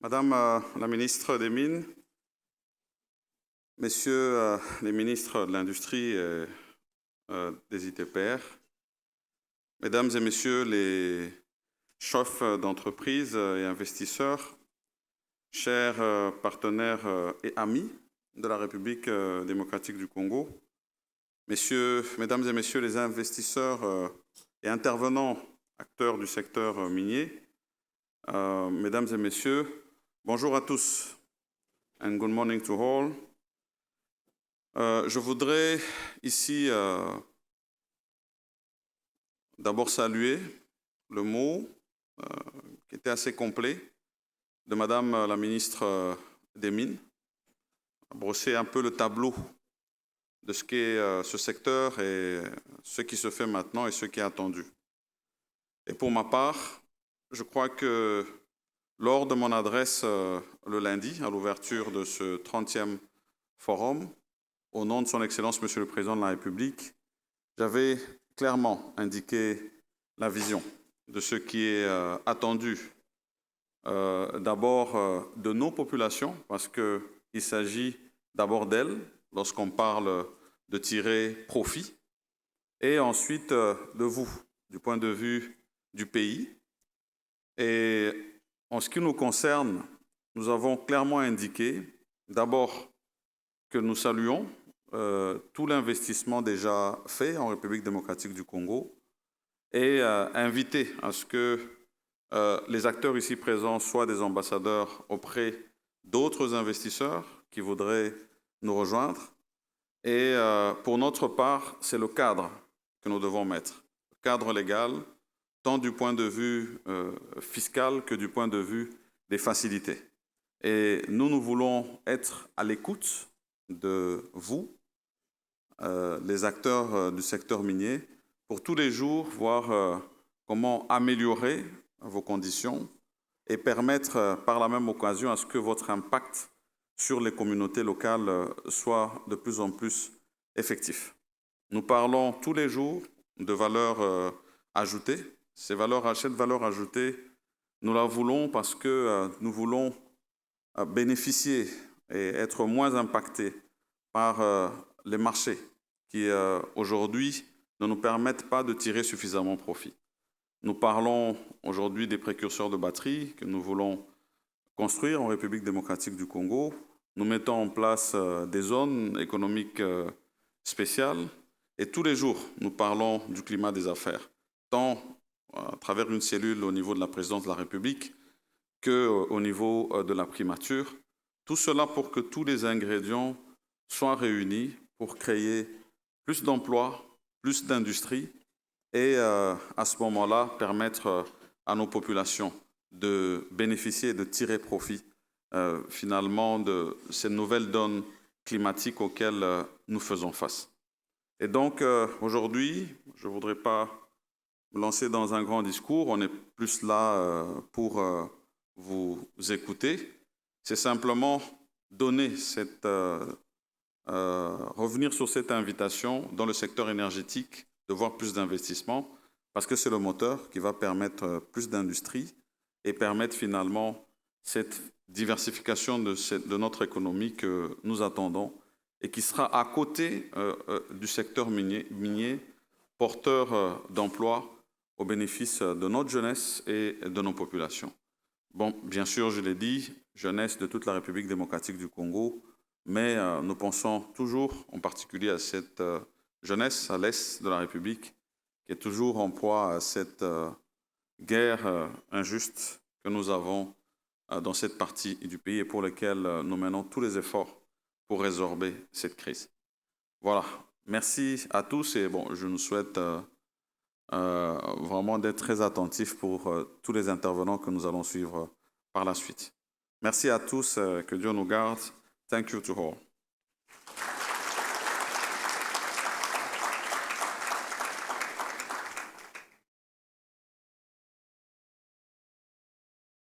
Madame la ministre des Mines, Messieurs les ministres de l'Industrie et des ITPR, Mesdames et Messieurs les chefs d'entreprise et investisseurs, chers partenaires et amis de la République démocratique du Congo, Mesdames et Messieurs les investisseurs et intervenants, acteurs du secteur minier, Mesdames et Messieurs, bonjour à tous and good morning to all. Je voudrais ici d'abord saluer le mot qui était assez complet de Madame la ministre des Mines, brosser un peu le tableau de ce qu'est ce secteur et ce qui se fait maintenant et ce qui est attendu. Et pour ma part, je crois que lors de mon adresse le lundi, à l'ouverture de ce 30e forum, au nom de Son Excellence, Monsieur le Président de la République, j'avais clairement indiqué la vision de ce qui est attendu d'abord de nos populations, parce qu'il s'agit d'abord d'elles lorsqu'on parle de tirer profit, et ensuite de vous, du point de vue du pays. Et en ce qui nous concerne, nous avons clairement indiqué d'abord que nous saluons tout l'investissement déjà fait en République démocratique du Congo et inviter à ce que les acteurs ici présents soient des ambassadeurs auprès d'autres investisseurs qui voudraient nous rejoindre. Et pour notre part, c'est le cadre que nous devons mettre, le cadre légal, tant du point de vue fiscal que du point de vue des facilités. Et nous voulons être à l'écoute de vous, les acteurs du secteur minier, pour tous les jours voir comment améliorer vos conditions et permettre par la même occasion à ce que votre impact sur les communautés locales soit de plus en plus effectif. Nous parlons tous les jours de valeur ajoutée. Cette valeur ajoutée, nous la voulons parce que nous voulons bénéficier et être moins impactés par les marchés qui aujourd'hui ne nous permettent pas de tirer suffisamment profit. Nous parlons aujourd'hui des précurseurs de batteries que nous voulons construire en République démocratique du Congo. Nous mettons en place des zones économiques spéciales et tous les jours nous parlons du climat des affaires, tant à travers une cellule au niveau de la présidence de la République qu'au niveau de la primature. Tout cela pour que tous les ingrédients soient réunis pour créer plus d'emplois, plus d'industrie et à ce moment-là permettre à nos populations de bénéficier et de tirer profit finalement de ces nouvelles donnes climatiques auxquelles nous faisons face. Et donc aujourd'hui, je ne voudrais pas me lancer dans un grand discours, on est plus là pour vous écouter. C'est simplement donner cette revenir sur cette invitation dans le secteur énergétique de voir plus d'investissements parce que c'est le moteur qui va permettre plus d'industrie et permettre finalement cette diversification de notre économie que nous attendons et qui sera à côté du secteur minier porteur d'emplois au bénéfice de notre jeunesse et de nos populations. Bon, bien sûr, je l'ai dit, jeunesse de toute la République démocratique du Congo, mais nous pensons toujours en particulier à cette jeunesse à l'est de la République qui est toujours en proie à cette guerre injuste que nous avons dans cette partie du pays et pour laquelle nous menons tous les efforts pour résorber cette crise. Voilà, merci à tous et bon, je nous souhaite vraiment d'être très attentifs pour tous les intervenants que nous allons suivre par la suite. Merci à tous, que Dieu nous garde. Thank you to all.